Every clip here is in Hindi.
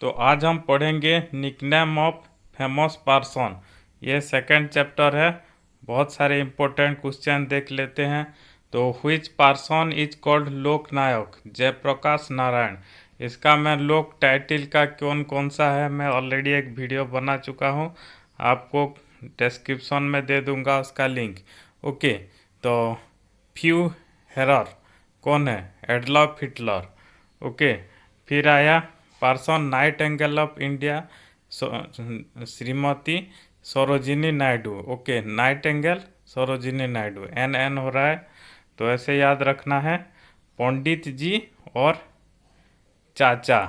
तो आज हम पढ़ेंगे निकनेम ऑफ फेमस पर्सन। ये सेकंड चैप्टर है। बहुत सारे इम्पोर्टेंट क्वेश्चन देख लेते हैं। तो व्हिच पर्सन इज कॉल्ड लोकनायक? जयप्रकाश नारायण। इसका मैं लोक टाइटल का कौन कौन सा है, मैं ऑलरेडी एक वीडियो बना चुका हूँ। आपको डिस्क्रिप्शन में दे दूंगा उसका लिंक। ओके, तो फ्यू हेरर कौन है? Adolf Hitler. ओके, फिर आया person Nightingale of India, Shrimati Sarojini Naidu. Okay, Nightingale Sarojini Naidu, N N हो रहा है तो ऐसे याद रखना है। पंडित जी और चाचा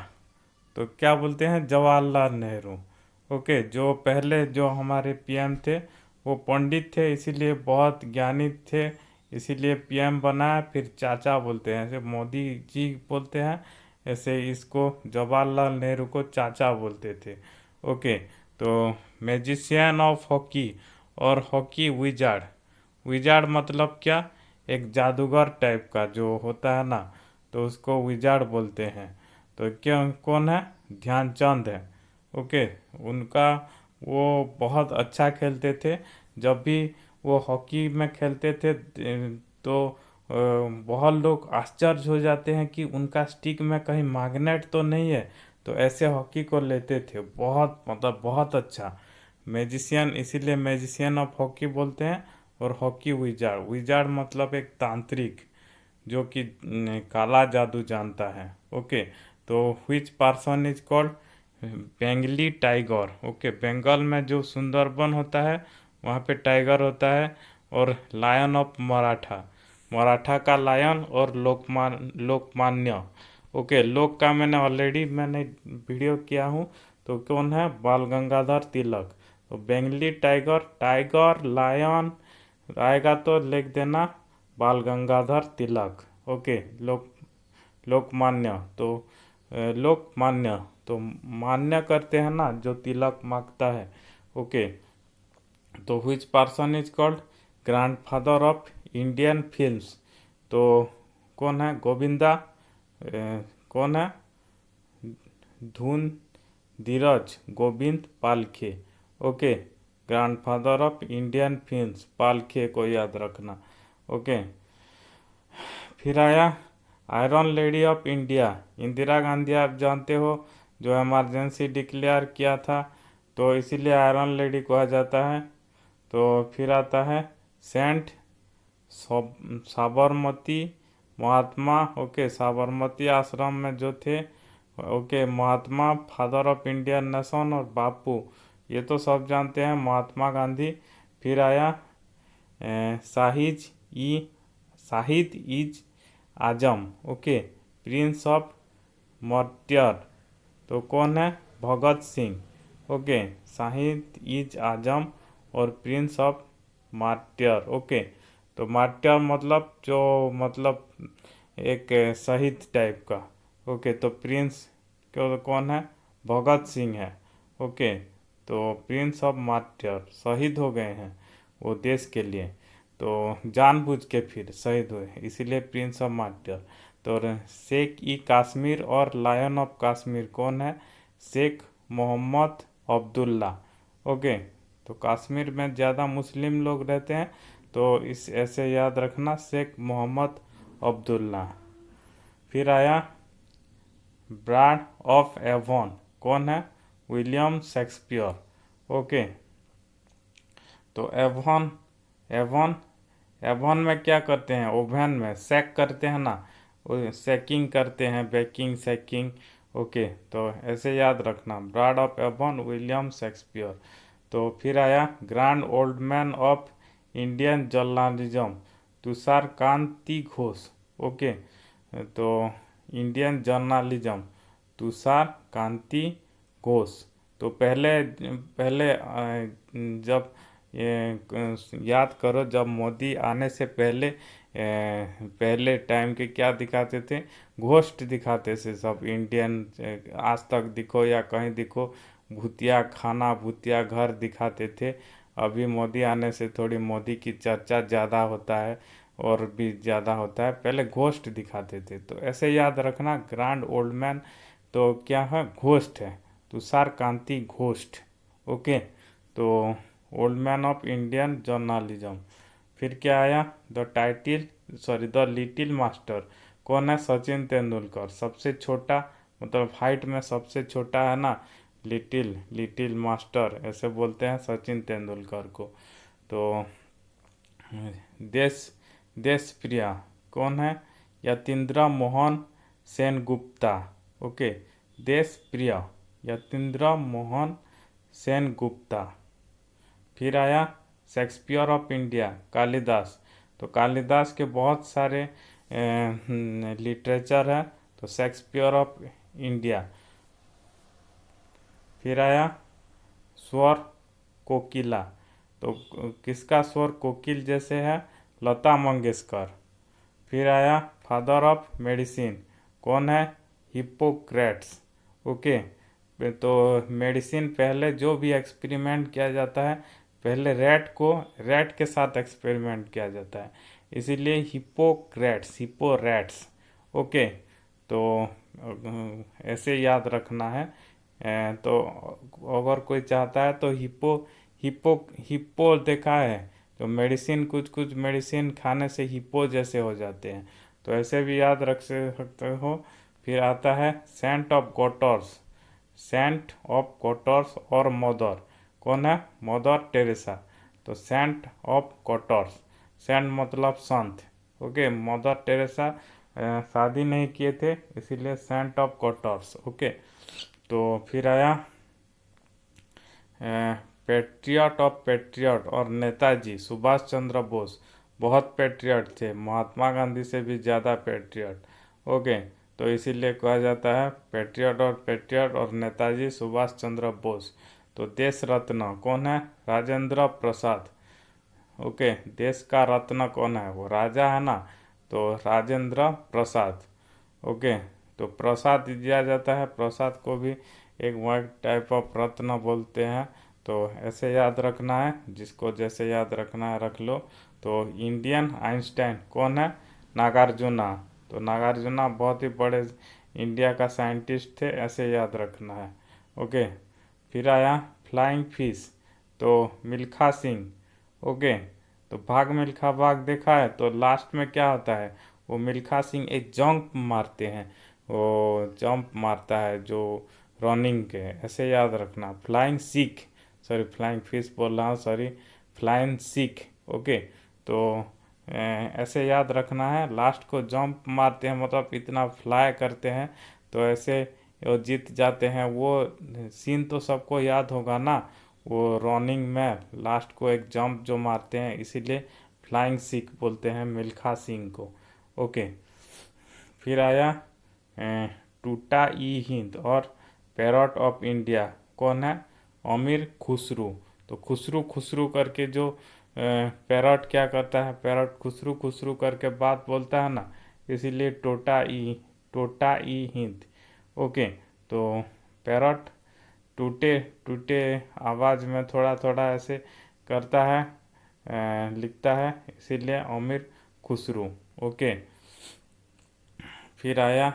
तो क्या बोलते हैं? जवाहरलाल नेहरू। ओके, जो पहले जो हमारे पीएम थे वो पंडित थे, इसीलिए बहुत ज्ञानी थे, इसीलिए पीएम बनाया। फिर चाचा बोलते हैं, ऐसे मोदी जी बोलते हैं, ऐसे इसको जवाहरलाल नेहरू को चाचा बोलते थे। ओके, तो मैजिशियन ऑफ हॉकी और हॉकी विजार्ड। विजार्ड मतलब क्या? एक जादूगर टाइप का जो होता है ना, तो उसको विजार्ड बोलते हैं। तो क्यों, कौन है? ध्यानचंद है। ओके, उनका वो बहुत अच्छा खेलते थे। जब भी वो हॉकी में खेलते थे तो बहुत लोग आश्चर्य हो जाते हैं कि उनका स्टिक में कहीं मैग्नेट तो नहीं है, तो ऐसे हॉकी को लेते थे। बहुत मतलब बहुत अच्छा मैजिशियन, इसीलिए मैजिशियन ऑफ हॉकी बोलते हैं। और हॉकी विजार्ड, विजार्ड मतलब एक तांत्रिक जो कि काला जादू जानता है। ओके, तो which person is called Bengali tiger. Okay, Bengal में जो सुंदरबन होता है वहाँ पे टाइगर होता है। और लायन ऑफ मराठा, मराठा का लायन। और लोकमान्य। ओके, लोक का मैंने वीडियो किया हूँ। तो कौन है? बाल गंगाधर तिलक। तो बेंगली टाइगर, टाइगर लायन आएगा तो लिख देना बाल गंगाधर तिलक। ओके, लोकमान्य तो लोकमान्य तो मान्य करते हैं ना, जो तिलक मांगता है। ओके, तो which person is called grandfather of Indian films? तो कौन है? गोविंदा कौन है? Dhundiraj Govind Phalke. Okay, grandfather of Indian films, Phalke को याद रखना। ओके, फिर आया iron lady of India, Indira Gandhi. आप जानते हो जो इमरजेंसी डिक्लेयर किया था, तो इसीलिए आयरन लेडी कहा जाता है। तो फिर आता है सेंट साबरमती महात्मा। ओके, साबरमती आश्रम में जो थे। Okay, Mahatma father of Indian nation और बापू, ये तो सब जानते हैं, महात्मा गांधी। फिर आया Shaheed e Azam. Okay, prince of martyr. तो कौन है? भगत सिंह। ओके, शाहिद इज आजम और प्रिंस ऑफ मार्टियर। ओके, तो मार्टियर मतलब जो मतलब एक शहीद टाइप का। ओके, तो प्रिंस क्यों कौन है? भगत सिंह है। ओके, तो प्रिंस ऑफ मार्टियर शहीद हो गए हैं वो देश के लिए, तो जानबूझ के फिर शहीद हुए, इसीलिए प्रिंस ऑफ मार्टियर। तो शेख ई कश्मीर और लायन ऑफ कश्मीर कौन है? शेख मोहम्मद अब्दुल्ला। ओके, तो कश्मीर में ज़्यादा मुस्लिम लोग रहते हैं, तो इस ऐसे याद रखना, शेख मोहम्मद अब्दुल्ला। फिर आया ब्राड ऑफ एवॉन, कौन है? William Shakespeare. ओके, तो एवॉन एवॉन एवॉन में क्या करते हैं? ओवन में सेक करते हैं ना, वो सेकिंग करते हैं, बेकिंग सेकिंग। ओके, तो ऐसे याद रखना, bard of Avon William Shakespeare. तो फिर आया grand old man of Indian journalism, Tushar Kanti Ghosh. Okay, तो इंडियन जर्नलिज्म तुषार कांति घोष। तो पहले पहले जब याद करो, जब मोदी आने से पहले पहले टाइम के क्या दिखाते थे? घोस्ट दिखाते थे सब। इंडियन आज तक दिखो या कहीं दिखो, भूतिया खाना भूतिया घर दिखाते थे। अभी मोदी आने से थोड़ी मोदी की चर्चा ज़्यादा होता है और भी ज़्यादा होता है, पहले घोस्ट दिखाते थे। तो ऐसे याद रखना, ग्रैंड ओल्ड मैन तो क्या है? घोस्ट है। तुषार कांति घोष। ओके, तो old man of Indian journalism. फिर क्या आया, द लिटिल मास्टर। कौन है, सचिन तेंदुलकर। सबसे छोटा मतलब हाइट में सबसे छोटा है ना, लिटिल मास्टर ऐसे बोलते हैं सचिन तेंदुलकर को। तो देश देश प्रिया कौन है, यतीन्द्र मोहन सेनगुप्ता। ओके, देश प्रिय यतीन्द्र मोहन सेनगुप्ता। फिर आया शेक्सपियर ऑफ इंडिया, कालिदास। तो कालिदास के बहुत सारे लिटरेचर है, तो शेक्सपियर ऑफ इंडिया। फिर आया स्वर कोकिला। तो किसका स्वर कोकिल जैसे है, लता मंगेशकर। फिर आया फादर ऑफ मेडिसिन, कौन है, हिप्पोक्रेट्स। ओके, तो मेडिसिन पहले जो भी एक्सपेरिमेंट किया जाता है, पहले रैट के साथ एक्सपेरिमेंट किया जाता है, इसीलिए हिप्पोक्रेट्स। ओके, तो ऐसे याद रखना है। तो अगर कोई चाहता है तो हिप्पो देखा है, तो मेडिसिन कुछ मेडिसिन खाने से हिप्पो जैसे हो जाते हैं, तो ऐसे भी याद रख सकते हो। फिर आता है सेंट ऑफ कॉटर्स और मदर। कौन है, मदर टेरेसा। तो सेंट ऑफ कॉटर्स, सेंट मतलब संत। ओके, मदर टेरेसा शादी नहीं किए थे, इसीलिए सेंट ऑफ कॉटर्स। ओके, तो फिर आया पेट्रियट और नेताजी सुभाष चंद्र बोस। बहुत पेट्रियट थे, महात्मा गांधी से भी ज़्यादा पेट्रियट। ओके, तो इसीलिए कहा जाता है पेट्रियट और नेताजी सुभाष चंद्र बोस। तो देश रत्न कौन है, राजेंद्र प्रसाद। ओके, देश का रत्न कौन है, वो राजा है ना, तो राजेंद्र प्रसाद। ओके, तो प्रसाद दिया जाता है, प्रसाद को भी एक वर्ड टाइप ऑफ रत्न बोलते हैं। तो ऐसे याद रखना है, जिसको जैसे याद रखना है रख लो। तो इंडियन आइंस्टाइन कौन है, नागार्जुना। तो नागार्जुना बहुत ही बड़े इंडिया का साइंटिस्ट थे, ऐसे याद रखना है। ओके, फिर आया फ्लाइंग फिश, तो मिल्खा सिंह। ओके, तो भाग मिल्खा भाग देखा है, तो लास्ट में क्या होता है, वो मिल्खा सिंह एक जंप मारते हैं, वो जंप मारता है जो रनिंग के, ऐसे याद रखना। फ्लाइंग फिश बोल रहा हूँ, सॉरी, फ्लाइंग सिख। ओके, तो ऐसे याद रखना है, लास्ट को जंप मारते हैं मतलब इतना फ्लाई करते हैं, तो ऐसे वो जीत जाते हैं। वो सीन तो सबको याद होगा ना, वो रनिंग में लास्ट को एक जंप जो मारते हैं, इसीलिए फ्लाइंग सिख बोलते हैं मिल्खा सिंह को। ओके, फिर आया टूटा ई हिंद और पैरट ऑफ इंडिया। कौन है, अमीर खुसरू। तो खुसरू खुसरू करके जो पैरट क्या करता है, पैरट खुसरू खुसरू करके बात बोलता है ना, इसीलिए टोटा ई हिंद। ओके, तो पैरट टूटे टूटे आवाज़ में थोड़ा थोड़ा ऐसे करता है, लिखता है, इसीलिए अमीर खुसरू। ओके, फिर आया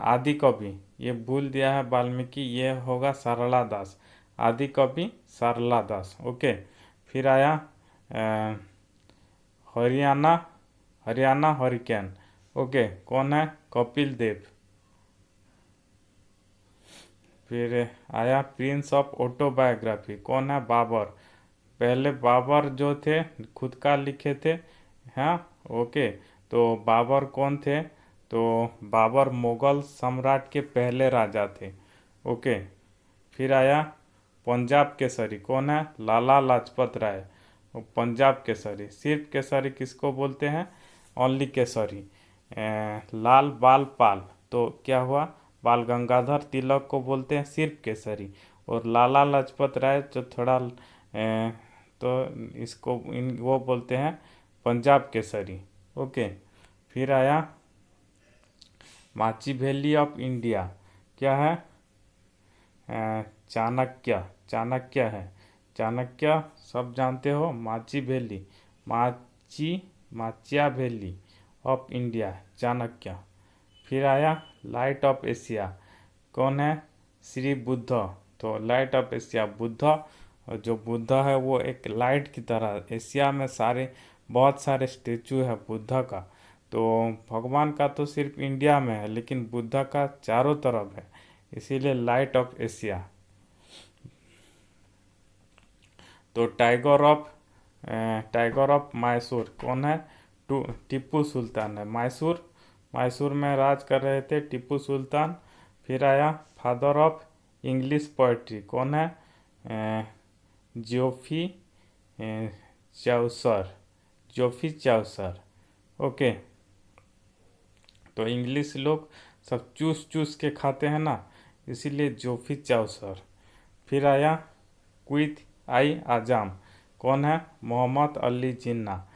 आदि कवि, ये भूल दिया है वाल्मीकि, ये होगा सरला दास। आदि कवि सरला दास। ओके, फिर आया हरियाणा हरियाणा हरिकेन। ओके, कौन है, कपिल देव। फिर आया प्रिंस ऑफ ऑटोबायोग्राफी, कौन है, बाबर। पहले बाबर जो थे खुद का लिखे थे, हाँ। ओके, तो बाबर कौन थे, तो बाबर मुगल सम्राट के पहले राजा थे। ओके, फिर आया पंजाब केसरी, कौन है, लाला लाजपत राय। पंजाब केसरी, सिर्फ केसरी किसको बोलते हैं, ओनली केसरी। लाल बाल पाल, तो क्या हुआ, बाल गंगाधर तिलक को बोलते हैं सिर्फ केसरी। और लाला लाजपत राय जो थोड़ा तो इसको वो बोलते हैं पंजाब केसरी। ओके, फिर आया माची वैली ऑफ इंडिया, क्या है, चाणक्य है। चाणक्य सब जानते हो, Machiavelli, Machiavelli of India, Chanakya. फिर आया लाइट ऑफ एशिया, कौन है, श्री बुद्ध, तो लाइट ऑफ एशिया बुद्ध, और जो बुद्ध है वो एक लाइट की तरह, एशिया में सारे बहुत सारे स्टेचू है बुद्ध का। तो भगवान का तो सिर्फ इंडिया में है, लेकिन बुद्ध का चारों तरफ है, इसीलिए लाइट ऑफ एशिया। तो टाइगर ऑफ मैसूर कौन है? टीपू सुल्तान है। मैसूर, मैसूर में राज कर रहे थे टीपू सुल्तान। फिर आया फादर ऑफ इंग्लिश पोइट्री कौन है? जोफी चाउसर, जोफी चाउसर। ओके, तो इंग्लिश लोग सब चूस चूस के खाते हैं ना, इसीलिए जोफी चाउसर। फिर आया क्विद आई आजम कौन है? मोहम्मद अली जिन्ना,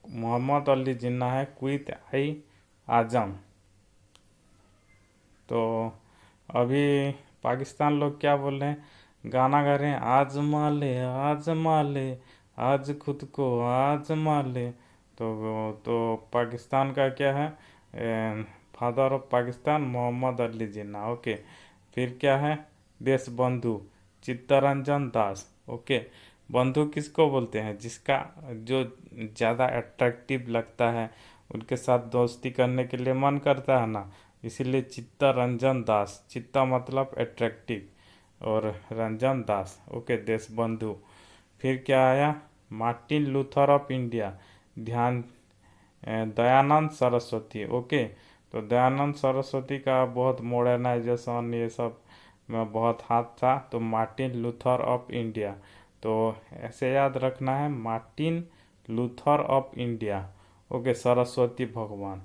मोहम्मद अली जिन्ना है क्विद आई आजम। तो अभी पाकिस्तान लोग क्या बोल रहे हैं? गाना गा रहे हैं, आजमा ले आज खुद को आजमा ले। तो पाकिस्तान का क्या है? Father of Pakistan Mohammad Ali Jinnah. Okay, फिर क्या है? देश बंधु चित्तरंजन दास। ओके, बंधु किसको बोलते हैं? जिसका जो ज़्यादा अट्रैक्टिव लगता है, उनके साथ दोस्ती करने के लिए मन करता है ना, इसीलिए चित्तरंजन दास। चित्ता मतलब अट्रैक्टिव और रंजन दास। ओके, देश बंधु। फिर क्या आया? मार्टिन लूथर ऑफ इंडिया, ध्यान दयानंद सरस्वती। ओके, तो दयानंद सरस्वती का बहुत मॉडर्नाइजेशन ये सब में बहुत हाथ था, तो मार्टिन लूथर ऑफ इंडिया। तो ऐसे याद रखना है, Martin Luther of India. Okay, Saraswati भगवान।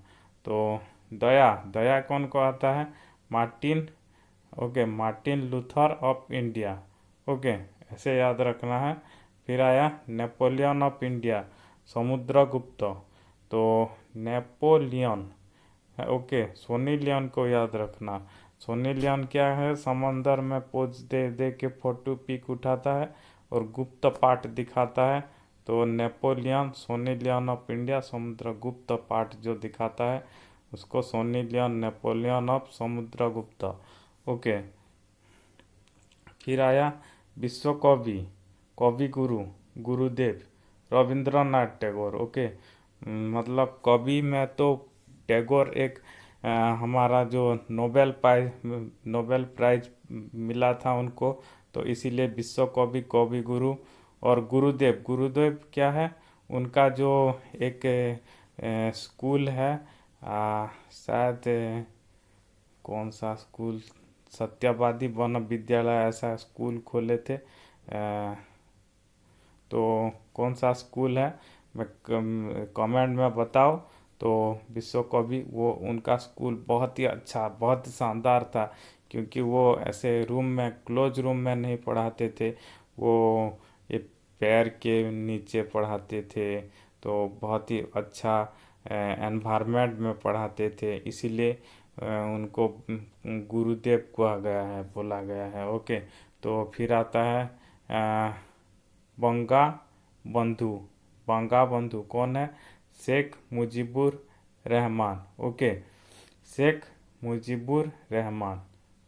तो दया, दया कौन को आता है? Martin, okay, Martin Luther of India. Okay, ऐसे याद रखना है। फिर आया नेपोलियन ऑफ इंडिया, समुद्रगुप्त। तो नेपोलियन, ओके, सोनी लियोन को याद रखना। सोनी लियोन क्या है? समंदर में पोज दे दे के फोटो पिक उठाता है और गुप्त पाठ दिखाता है। तो Napoleon, Sunny Leone of India, Samudragupta पाठ जो दिखाता है उसको Sunny Leone, Napoleon of Samudragupta. Okay, फिर आया विश्व कवि, कवि गुरु, गुरुदेव रविंद्रनाथ टैगोर। ओके, मतलब कवि में तो टैगोर एक हमारा जो नोबेल प्राइज मिला था उनको, तो इसीलिए विश्व कवि, कवि गुरु। और गुरुदेव, गुरुदेव क्या है? उनका जो एक स्कूल है, शायद कौन सा स्कूल, सत्यवादी वन विद्यालय ऐसा स्कूल खोले थे। तो कौन सा स्कूल है, मैं कमेंट में बताओ। तो विश्व कवि, वो उनका स्कूल बहुत ही अच्छा, बहुत ही शानदार था, क्योंकि वो ऐसे रूम में, क्लोज रूम में नहीं पढ़ाते थे, वो ये पैर के नीचे पढ़ाते थे। तो बहुत ही अच्छा एनवायरनमेंट में पढ़ाते थे, इसीलिए उनको गुरुदेव कहा गया है, बोला गया है। ओके, तो फिर आता है बंगा बंधु, बंगा बंधु कौन है? शेख मुजीबुर रहमान। ओके, शेख मुजीबुर रहमान।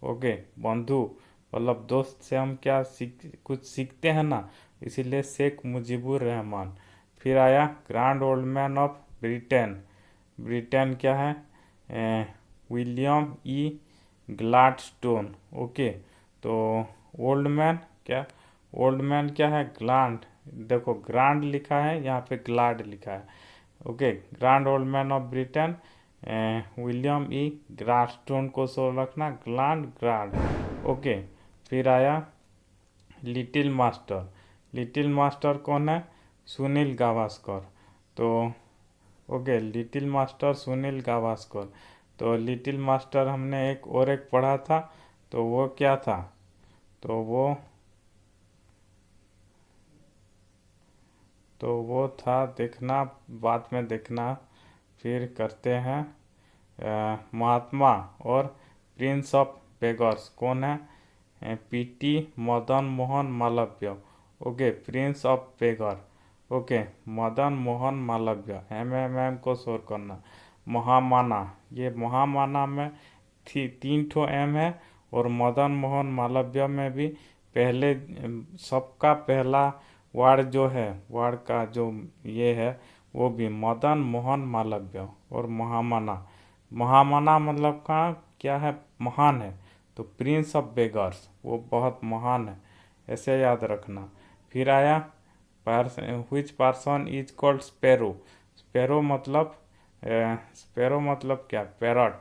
ओके, बंधु मतलब दोस्त से हम क्या कुछ सीखते हैं ना, इसीलिए शेख मुजीबुर रहमान। फिर आया grand old man of Britain, Britain क्या है? William E Gladstone. ओके, तो ओल्ड मैन क्या? ओल्ड मैन क्या है? ग्लाड, देखो ग्रांड लिखा है, यहाँ पे ग्लाड लिखा है। Okay, grand old man of Britain William E Gladstone को सो रखना, ग्लाड ग्रांड। ओके, फिर आया लिटिल मास्टर, लिटिल मास्टर कौन है? सुनील गावस्कर। तो okay, little master Sunil Gavaskar. तो लिटिल मास्टर हमने एक और एक पढ़ा था, तो वो क्या था? तो वो था, देखना बाद में देखना। फिर करते हैं महात्मा और प्रिंस ऑफ बेगर्स कौन है? PT Madan Mohan Malviya. Okay, prince of beggar. Okay, Madan Mohan Malviya, M को शोर करना। महामाना, ये महामाना में थी 3 ठो एम है और मदन मोहन मालवीय में भी पहले सबका पहला वार्ड जो है, वार्ड का जो ये है वो भी मदन मोहन मालवीय। और महामना, महामना मतलब का क्या है, महान है, तो प्रिंस ऑफ बेगर्स वो बहुत महान है, ऐसे याद रखना। फिर आया which person is called sparrow. Sparrow मतलब स्पैरो मतलब क्या, पैरट।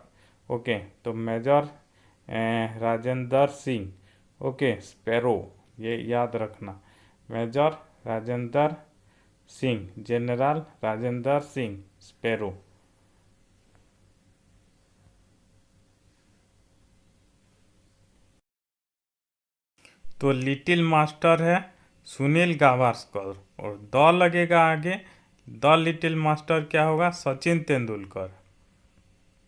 ओके, तो major Rajendra Singh. Okay, sparrow ये याद रखना, major Rajendra Singh, general Rajendra Singh sparrow. तो लिटिल मास्टर है सुनील गावस्कर, और द लगेगा आगे, द लिटिल मास्टर क्या होगा, सचिन तेंदुलकर।